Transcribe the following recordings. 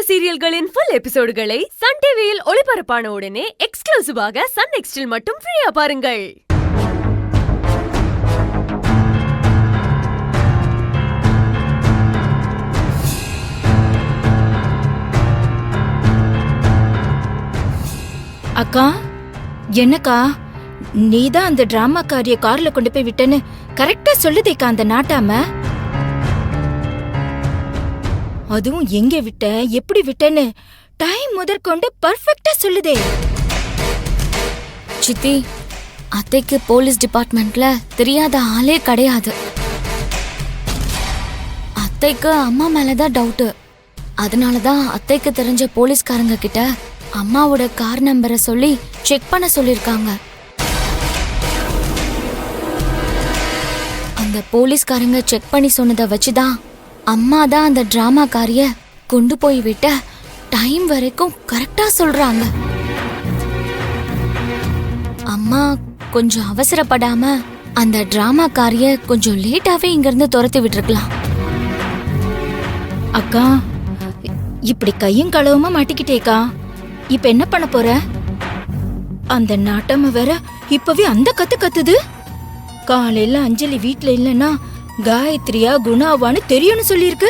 சீரியல்களின் full எபிசோடுகளை Sun டிவியில் ஒளிபரப்பான உடனே எக்ஸ்க்ளூசிவாக சன் நெக்ஸ்டில் மட்டும் ஃப்ரீயா பாருங்கள். அக்கா, என்னக்கா நீதான் அந்த டிராமாக்காரிய கார்ல கொண்டு போய் விட்டேன்னு கரெக்டா சொல்லுதேக்கா அந்த நாட்டாம. அதுவும் எங்க விட்ட, எப்படி விட்டேன்னு டைம் முதற்கொண்டு பர்ஃபெக்ட்டா சொல்லுதே. சித்தி, அத்தைக்கு போலீஸ் டிபார்ட்மெண்ட்ல தெரியாத ஆளே கிடையாது. அத்தைக்கு அம்மா மேலதான் டவுட். அதனாலதான் அத்தைக்கு தெரிஞ்ச போலீஸ்காரங்க கிட்ட அம்மாவோட கார் நம்பரை சொல்லி செக் பண்ண சொல்லிருக்காங்க. அந்த போலீஸ்காரங்க செக் பண்ணி சொன்னதை வச்சுதான் அம்மா தான் அந்த டிராமாக்காரிய கொண்டு போய் விட்ட டைம் வரைக்கும் கரெக்டா சொல்றாங்க. அம்மா கொஞ்சம் அவசரப்படாம அந்த டிராமாக்காரிய கொஞ்சம் லேட்டாவே இங்க இருந்து துரத்தி விட்டுருக்கலாம். அக்கா, இப்படி கையும் களவுமா மாட்டிக்கிட்டேக்கா. இப்ப என்ன பண்ண போற? அந்த நாட்டாம வேற இப்பவே அந்த கத்து கத்துது. காலையில அஞ்சலி வீட்ல இல்லன்னா காயத்ரியா குணாவான்னு தெரியும்னு சொல்லிருக்கு.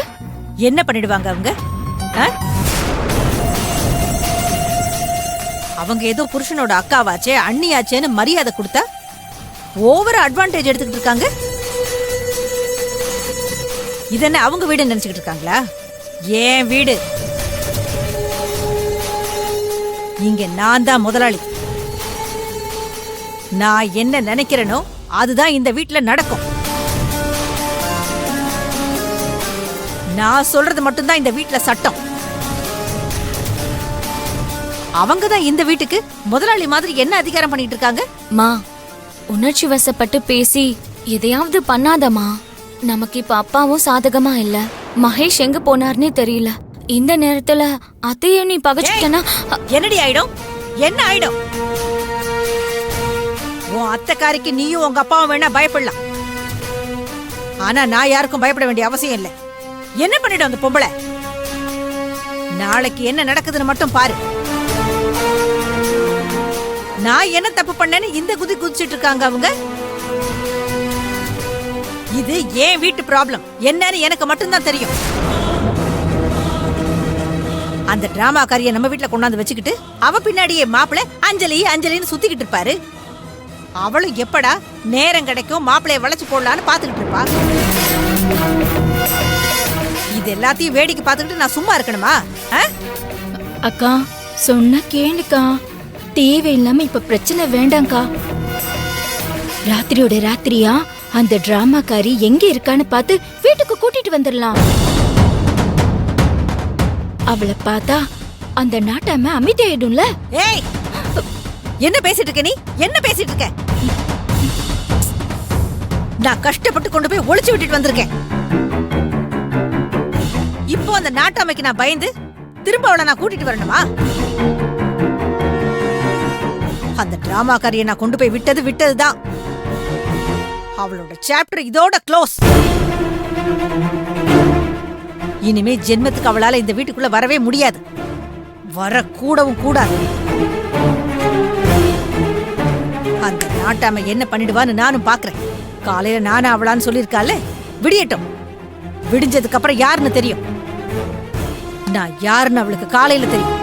என்ன பண்ணிடுவாங்க அவங்க? அவங்க ஏதோ புருஷனோட அக்காவாச்சே அண்ணியாச்சேன்னு மரியாதை கொடுத்தா ஓவர் அட்வான்டேஜ் எடுத்துக்கிட்டு இருக்காங்க. இதென்ன அவங்க வீடு நினைச்சுக்கிட்டு இருக்காங்களா? ஏன் வீடு. இங்க நான் தான் முதலாளி. நான் என்ன நினைக்கிறேனோ அதுதான் இந்த வீட்டுல நடக்கும். நான் சொல்றது மட்டும்தான் இந்த வீட்டுல சட்டம். அவங்க தான் இந்த வீட்டுக்கு முதலாளி மாதிரி என்ன அதிகாரம் பண்ணிட்டு இருக்காங்க? மா, உணர்ச்சி வசப்பட்டு பேசி எதையாவது பண்ணாதமா. நமக்கு இப்ப அப்பாவும் சாதகமா இல்ல. மகேஷ் எங்க போனார்னே தெரியல. இந்த நேரத்துல அத்தையும் நீ பகச்சிட்டனா என்னடி ஆயிடும்? என்ன ஆயிடும்? உன் அத்தைக்காரிக்கு நீயும் உங்க அப்பாவும் வேணா பயப்படலாம். ஆனா நான் யாருக்கும் பயப்பட வேண்டிய அவசியம் இல்லை. என்ன பண்ணிடும் அந்த பொம்பளை? நாளைக்கு என்ன நடக்குதுன்னு மட்டும் பாரு. நான் என்ன தப்பு பண்ணேன்னு இந்த குதி குதிச்சிட்டு இருக்காங்க அவங்க. இது ஏன் வீட்டு ப்ராப்ளம் என்னன்னு எனக்கு மட்டும்தான் தெரியும். அந்த டிராமாக்காரிய நம்ம வீட்டுல கொண்டாந்து வச்சுக்கிட்டு அவ பின்னாடியே மாப்பிள்ளை அஞ்சலி அஞ்சலின்னு சுத்திக்கிட்டு இருப்பாரு. அவளும் எப்படா நேரம் கிடைக்கும் மாப்பிள்ளைய வளைச்சு போடலான்னு பாத்துக்கிட்டு இருப்பா. இது எல்லாத்தையும் வேடிக்கை பார்த்துக்கிட்டு நான் சும்மா இருக்கணுமா? அக்கா, சொன்ன கேளுக்கா. தேவையில்லாம இப்ப பிரச்சனை வேண்டாம்க்கா. ராத்திரியோட ராத்திரியா அந்த டிராமாக்காரி எங்க இருக்கான்னு பார்த்து வீட்டுக்கு கூட்டிட்டு வந்துடலாம். அவளை பார்த்தா அந்த நாட்டாம அமைதியாயிடும்ல. ஏய், என்ன பேசிட்டு இருக்க நீ? என்ன பேசிட்டு இருக்க? நான் கஷ்டப்பட்டு கொண்டு போய் ஒளிச்சு விட்டுட்டு வந்திருக்கேன். இப்போ அந்த நாட்டாமைக்கு நான் பயந்து திரும்ப அவளை நான் கூட்டிட்டு வரணுமா? அந்த டிராமாக்காரியை நான் கொண்டு போய் விட்டதுதான். அவளோட சாப்டர் இதோட க்ளோஸ். இனிமே ஜென்மத்துக்கு அவளால இந்த வீட்டுக்குள்ள வரவே முடியாது. வரக்கூடவும் கூடாது. அந்த நாட்டாம என்ன பண்ணிடுவான்னு நானும் பாக்குறேன். காலையில நானும் அவளான்னு சொல்லிருக்கால, விடியட்டும். விடிஞ்சதுக்கு அப்புறம் யாருன்னு தெரியும். நான் யாருன்னு அவளுக்கு காலையில தெரியும்.